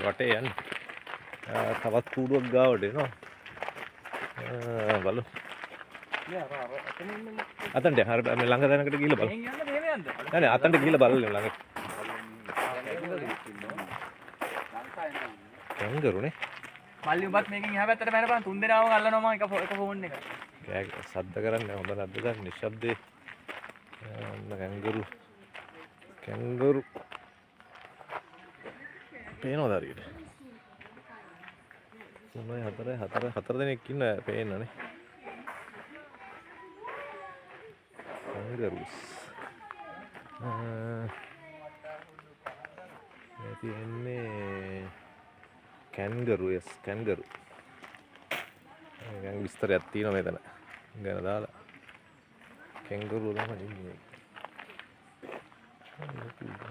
වටේ යන්නේ. තවත් කූඩුවක් ගාවට එනවා. බලමු. අතන්ට හර මේ ළඟ දැනකට ගිහලා බලමු. නෑ නෑ අතන්ට ගිහලා බලන්න ළඟ. කැංගරුනේ. මල්ලි උඹත් මේකෙන් එහා පැත්තට බැනපන් 3 දෙනාම අල්ලනවා එක ෆෝන් එක. සද්ද කරන්නේ හොඳ නැද්ද දැන් නිශ්ශබ්දේ. කැංගරු පේනවද හරියට? 4 දෙනෙක් ඉන්න පේන්නනේ. කැංගරුස්. මේ තියෙන්නේ කැන්ගරු yes කැන්ගරු. දැන් විස්තරයක් තියෙනවා මෙතන. ගැන දාලා. කැන්ගරු තමයි ඉන්නේ.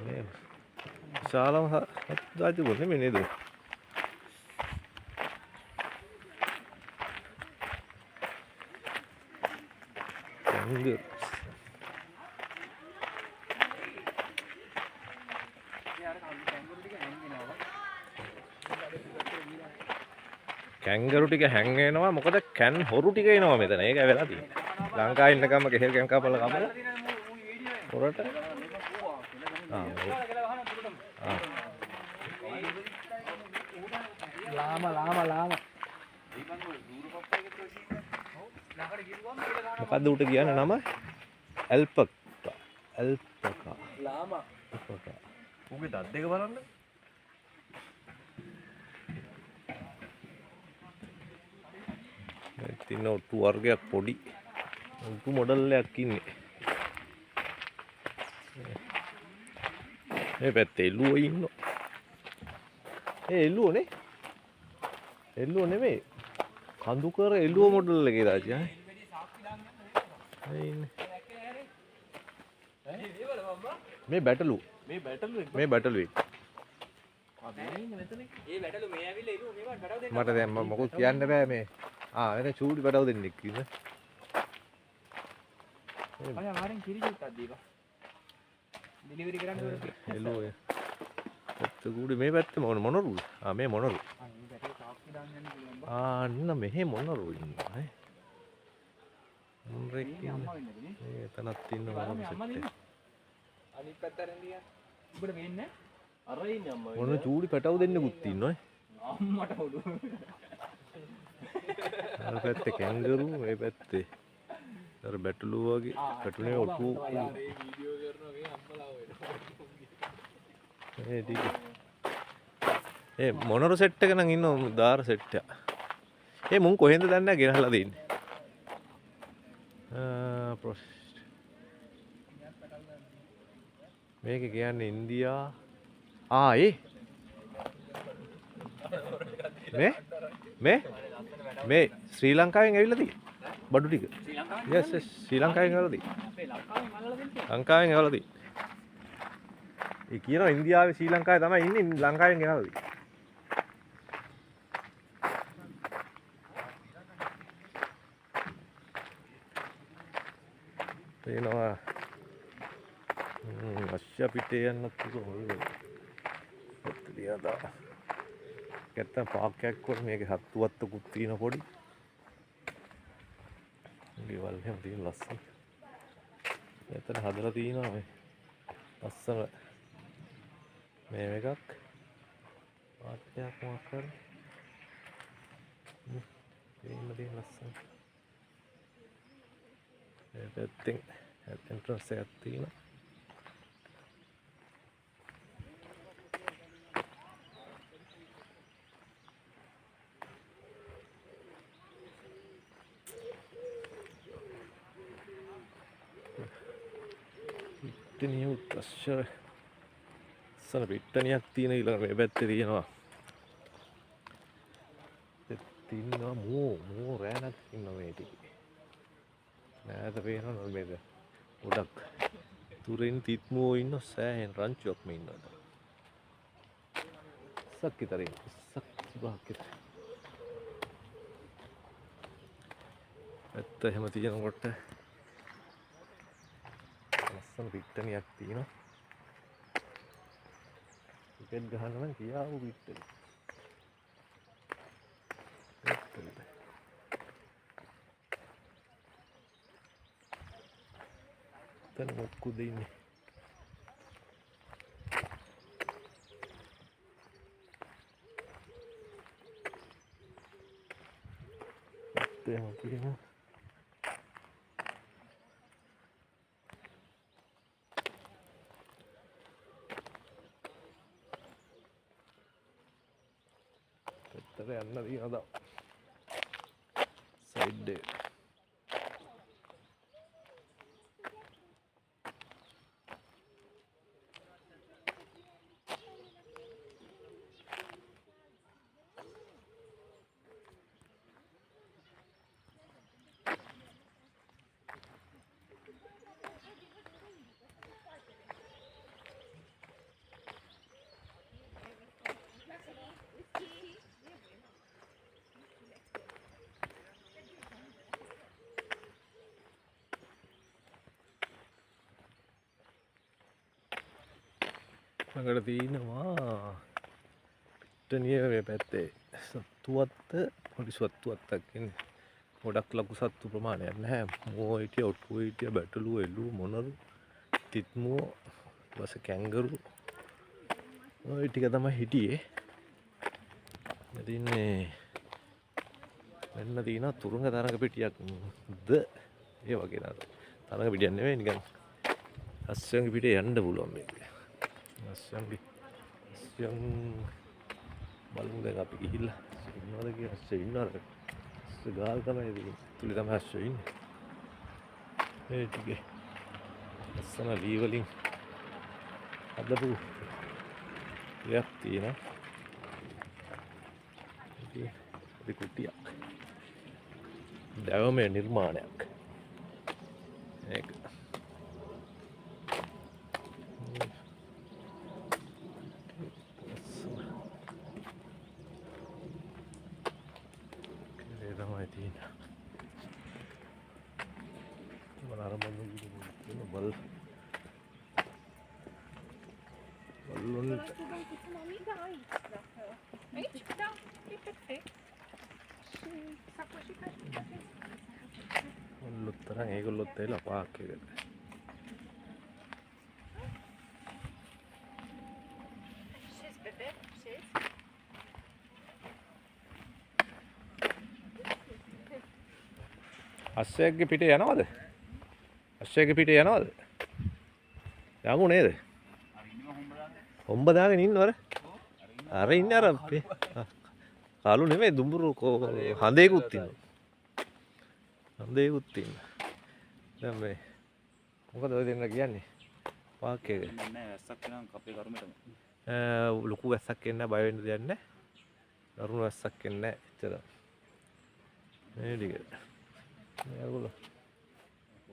මේ ශාලම දාති බොන්නේ මේ නේද? කැන්ගරු. කැන්ගරු ටික හැං වෙනවා මොකද කැන් හොරු ටික එනවා මෙතන. ඒකයි වෙලා තියෙන්නේ. ලංකාවේ ඉන්නකම ගෙහෙල් කැන් කපලා කපලා හොරට ලාම මොකද්ද උට කියන්නේ නම? ඇල්පකා ලාම උගේ දත් දෙක බලන්න. තින්න ඔට්ටු වර්ගයක් පොඩි ඔට්ටු මොඩල් එකක් ඉන්නේ. මේ පැත්තේ එළුවෝ ඉන්නවා. එළුවෝනේ. එළුවෝ නෙමෙයි. කඳුකර එළුවෝ මොඩල් එකේ දාච්චි ආ. මේ බැටළු. මේ බැටළු එක. මට දැන් මොකද කියන්න බෑ මේ. එතන චූටි බඩව දෙන්නෙක් ඉන්න. අය මාරෙන් කිරිජුට්ටක් දීපන්. ඩෙලිවරි කරන්න ඕනේ. හෙලෝ. ඔත්ත කුඩේ මේ පැත්තේ මොනරු? මේ මොනරු. අන්න මෙහෙ මොනරු ඉන්නවා ඈ. මොනරෙක් ඉන්නේ. මේ එතනත් ඉන්න මොනරු සෙට්. අනිත් පැත්තට ගියා. උඹට වෙන්නේ අර ඉන්නේ අම්මා. මොන චූටි පැටව දෙන්නෙකුත් ඉන්නවා ඈ. අම්මට උඩු. අර පැත්තේ කැන්ගරු මේ පැත්තේ අර බැටළු වගේ බැටළුනේ ඔට්ටු වීඩියෝ කරනවා මේ අම්මලා ඔය ඒ ටික මොනරු සෙට් එක නම් ඉන්න දාර සෙට් එක මුන් කොහෙන්ද දන්නේ නැහැ ගෙනහලා දෙන්නේ මේක කියන්නේ ඉන්දියා මේ ශ්‍රී ලංකාවෙන් ඇවිල්ලා තියෙන්නේ බඩු ටික. yes ශ්‍රී ලංකාවෙන් ඇවිල්ලා තියෙන්නේ. ලංකාවෙන් ඇවිල්ලා තියෙන්නේ. ඒ කියනවා ඉන්දියාවේ ශ්‍රී ලංකාවේ තමයි ඉන්නේ ලංකාවෙන් ගෙනල්ලා තියෙන්නේ. පේනවා අශ්‍ය පිටේ යන්නත් පුළුවන්. ඇත්තට නැත්තම් පාක්කයක් වල මේකේ හත්තු වත්තකුත් තියෙන පොඩි. ගෙවල් හැම තියෙන ලස්සන. මෙතන හදලා තියෙනවා මේ ලස්සන මේ එකක්. පාක්කයක් මොකක් කරේ. තියෙන ලස්සන. ඒ පැත්තෙන් එන්ට්‍රන්ස් එකක් තියෙනවා. පිට්ටනියක් අශ්ශර සන පිට්ටනියක් තියෙන ඊළඟ මේ පැත්තේ තියෙනවා මෝ රෑනක් ඉන්නවා මේ ටිකේ නෑද පේනවද මේක ගොඩක් තුරින් තිත්මෝ ඉන්න සෑහෙන රංචුවක් මේ ඉන්නවා සක්කිතරේ සක්කිබහක්කිත ඇත්ත එහෙම තියෙනකොට ලස්සන පිට්ටනියක් තියෙනවා ටිකට් ගහන්න නම් කියාවු පිටට. තන මොක්කුද ඉන්නේ? එහෙම තියෙනවා. පැත්තට යන්න තියෙනවා. සයිඩ් එක. ළඟට තියෙනවා පිට්ටනිය මේ පැත්තේ සත්තුවත්ත පොඩි සත්තුවත්තක් ඉන්නේ. ගොඩක් ලොකු සත්තු ප්‍රමාණයක් නැහැ. මෝ හිටිය, ඔට්ටුව හිටිය, බැටළුව, එළුව, මොනරු, තිත්මුව, ඊට පස්සේ කැංගරු. ඔය ටික තමයි හිටියේ. ඉතින් මෙන්න තියෙනවා තුරුංග තරඟ පිටියක් ද ඒ වගේ නේද? තරඟ පිටියක් නෙවෙයි නිකන් අස්සයන්ගේ පිටේ යන්න පුළුවන් මේක. අස්සයන් බලමු දැන් අපි ගිහිල්ලා ඉන්නවද කියලා. අස්සෙ ඉන්නවද? අස්සෙ ගාල් තමයි ඉතින් තුලේ තමයි අස්සෙ ඉන්නේ. ඒ ටිකේ අස්සන ලී වලින් හදපු දෙයක් තියෙනවා. ඉතින් කුටියක්. දැවමේ නිර්මාණයක්. ඒක තරම් ඒගොල්ලොත් ඇවිල්ලා පාක් එකට. අස්සයගේ පිටේ යනවද? අස්සයගේ පිටේ යනවද? යමු නේද? හොම්බ දාගෙන ඉන්නවද? අර ඉන්නේ අර කාලු නෙමෙයි දුඹුරු හඳේකුත් ඉන්නවා. හඳේකුත් ඉන්නවා. දැන් මේ මොකද ඔය දෙන්න කියන්නේ? පාක් එක. නෑ වැස්සක් වෙනම් අපේ කරුමෙටම. ලොකු වැස්සක් එන්නේ නැහැ, බය වෙන්න දෙයක් නැහැ. දරුණු වැස්සක් එන්නේ නැහැ. එච්චර. මේ ටික. මේගොල්ලෝ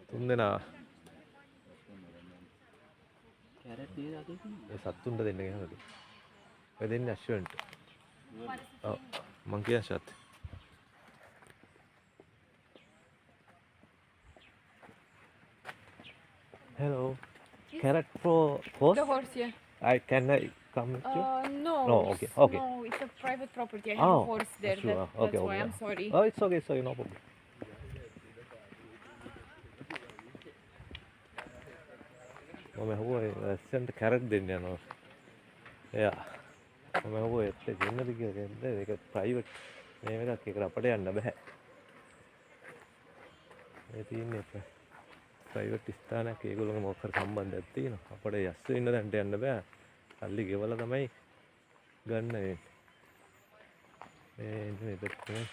තුන්දෙනා කැරට් නේද අද තියෙන්නේ? ඒ සත්තුන්ට දෙන්න ගහනද? ඔය දෙන්නේ අශ්වයන්ට. ඔව් මං කියන ෂත්. Hello. Carrot for horse? The horse, yeah. Can I come with you? No. No, okay, okay. No, it's a private property. I have a horse there. Sure. That's Okay, why okay. I'm sorry. Oh, it's okay, no problem. මම හුවයි ඇස්සන්ට carrot දෙන්න යනවා. එයා මම හුවයි ඇත්ත දෙන්නද කියලා දෙන්න. ඒක private මේ එකක් ඒකට අපිට යන්න බෑ. ඒ තියෙන්නේ ප්‍රයිවට් ස්ථානයක්. ඒගොල්ලෝගේ මොකක් හරි සම්බන්ධයක් තියෙනවා. අපිට යස්ස ඉන්න තැනට යන්න බෑ. සල්ලි ගෙවලා තමයි ගන්න වෙන්නේ. මේ පැත්තේ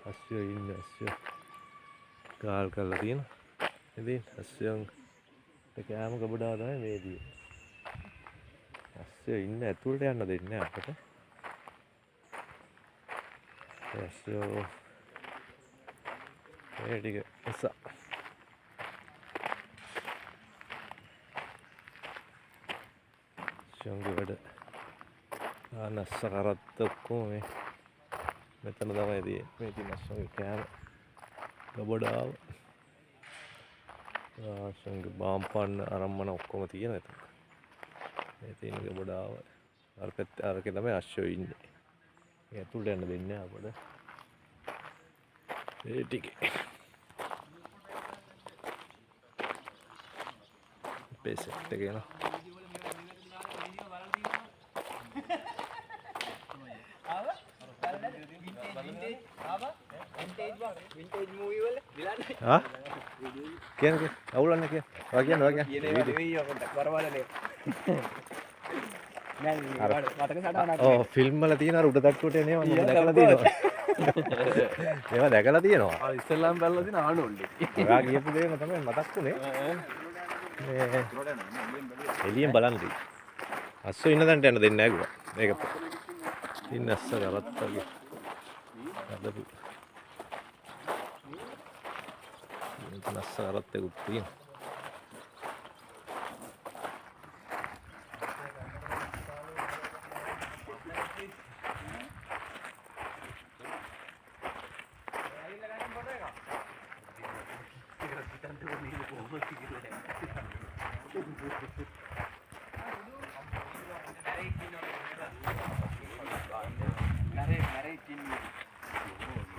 අස්සයෝ ඉන්න අස්සයෝ ගාල් කරලා තියෙනවා. ඉතින් අස්සයන් කෑම ගබඩාව තමයි මේ තියෙන්නේ. අස්සයෝ ඉන්න ඇතුළට යන්න දෙන්නේ නැහැ අපිට. අස්සයෝ මේ ටික නිසා අස්සයන්ගේ වැඩ ආනස්ස කරත්ත ඔක්කොම මේ මෙතන තමයි තියෙන්නේ. මේ තියෙන අස්සයන්ගේ කෑම ගබඩාව. අස්සයන්ගේ බාම් පන්න අරම්මන ඔක්කොම තියෙන එතන. මේ තියෙන ගොඩාව අර පැත්ත අරකේ තමයි අශ්වය ඉන්නේ. මේ ඇතුළට යන්න දෙන්නේ නැහැ අපිට. ඒ ටිකේ පේසෙට් එක යනවා. වින්ටේජ් මූවි වල විලන්නේ හා කියන්නේ අවුලන්නේ කියන්නේ ඔයා කියන්නේ වරවලනේ නෑ මතක සටහනක් ඔව් ෆිල්ම් වල තියෙන අර උඩ තට්ටුවට එනවා මම දැකලා තියෙනවා ඒවා දැකලා තියෙනවා ආ ඉස්ලාම් බැලලා තියෙන ආනෝල්ඩ් ඔයා කියපු දේම තමයි මතක් වුනේ මේ එළියෙන් බලන්න දී අස්සෝ ඉන්න තැනට යන්න දෙන්නේ නැහැ කිව්වා මේක ඉන්න අස්සෝ කරත්තගේ අදපු නස්ස කරත්තෙකුත් තියෙනවා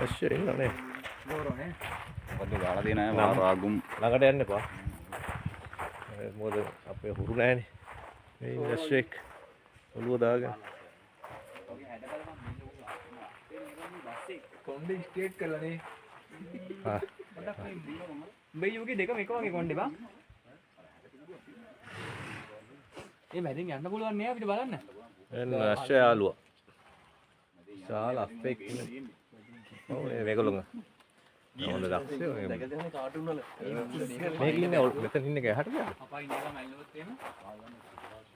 අශ්වය ඉන්නනේ නෝරෝනේ මොකද දාලා තියෙන අය රාගුම් ළඟට යන්න එපා මොකද අපේ හුරු නැහැනේ මේ ඉන්න අශ්වයෙක් ඔළුව දාගෙන කොණ්ඩේ ස්ට්‍රේට් කරලානේ ආ උඹේ යෝගේ දෙකම එක වගේ කොණ්ඩේ බං ඒ මැදින් යන්න පුළුවන් නේ අපිට බලන්න එන්න අශ්වය යාළුවා ශාල අප්පෙක් ඉන්නේ ඔව් මේගොල්ලෝ නෝන දැක්සේ කාටුන් වල මේක ඉන්නේ මෙතන ඉන්නේ කැහට ගියාද අපයි නේලා මැල්ලුවොත් එහෙම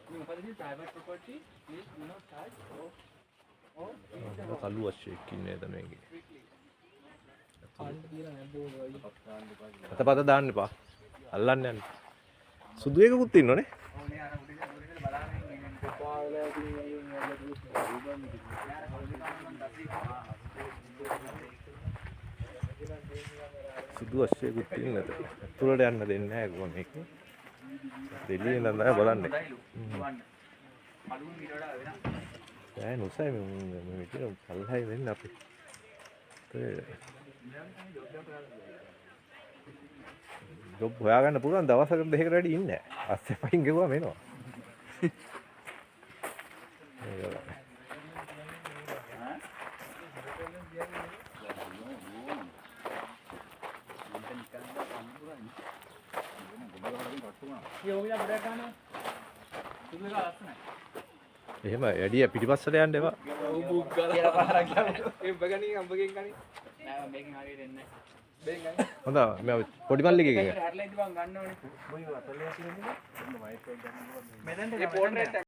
මේ මොකද මේ private property please do not touch කළු අශ්වයෙක් ඉන්නේ එතන මේකේ අතපත දාන්න එපා අල්ලන්න යන්න සුදු එකකුත් ඉන්නෝනේ ඕනේ අර උඩින් බලාගෙන ඉන්නේ පාවලා සුදු අශ්වයෙකුත් ඉන්න එතන ඇතුළට යන්න දෙන්නේ නැහැ කොහොම මේක දෙලියෙන් ඉඳන් තමයි බලන්නේ අලුන් ඊට වඩා වෙනස් ඈ නොසයි මේ විතර පල්ලයි වෙන්න අපි ජොබ් හොයාගන්න පුළුවන් දවසකට දෙකකට වැඩි ඉන්නේ නැහැ අස්සේ පයින් ගෙවුවා මෙනවා යෝගිලා බඩ ගන්නවා සුදුක ලස්සනයි එහෙම වැඩි පිටිපස්සට යන්න එපා ඔව් බුක් ගාලා පාරක් ගියා ඒ බගණින් අම්බගෙන් ගනි නෑ මම මේකෙන් හරියට එන්නේ නැහැ බෙන් ගනි හොඳ මේ පොඩි මල්ලිකේ හැරලා ඉඳන් ගන්න ඕනේ මොයි වතලේ තියෙන්නේ මෙතෙන්ට ඒ පෝට්‍රේට්